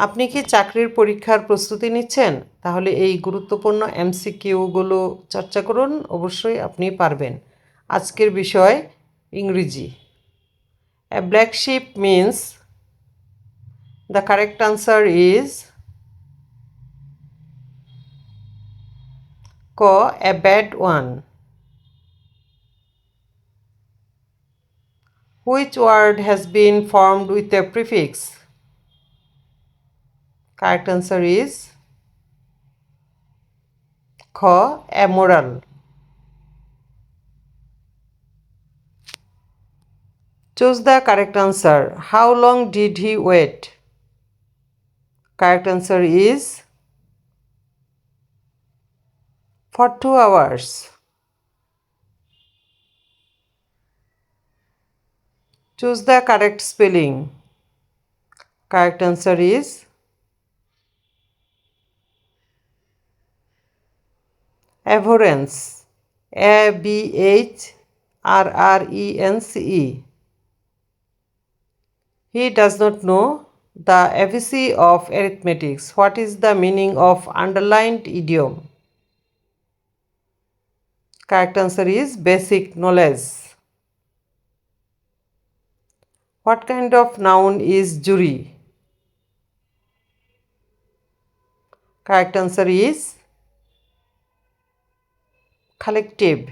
আপনি কি চাকরির পরীক্ষার প্রস্তুতি নিচ্ছেন? তাহলে এই গুরুত্বপূর্ণ এমসিকিউগুলো চর্চা করুন, অবশ্যই আপনি পারবেন। আজকের বিষয় ইংরেজি। A black sheep means the correct answer is ক a bad one. Which word has been formed with a prefix? Correct answer is খ amoral. Choose the correct answer. How long did he wait? Correct answer is for 2 hours. Choose the correct spelling. Correct answer is abhorrence. ABHRRENCE. He does not know the ABC of arithmetics. What is the meaning of underlined idiom? Correct answer is basic knowledge. What kind of noun is jury? Correct answer is collective.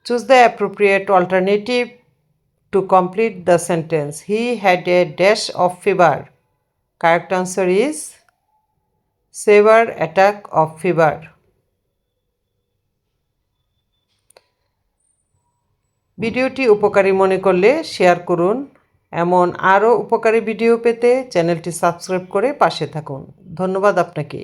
Choose the appropriate alternative to complete the sentence. He had a dash of fever. Correct answer is severe attack of fever. ভিডিওটি উপকারী মনে করলে share করুন। এমন আরও উপকারী video পেতে চ্যানেলটি সাবস্ক্রাইব করে পাশে থাকুন। ধন্যবাদ আপনাকে।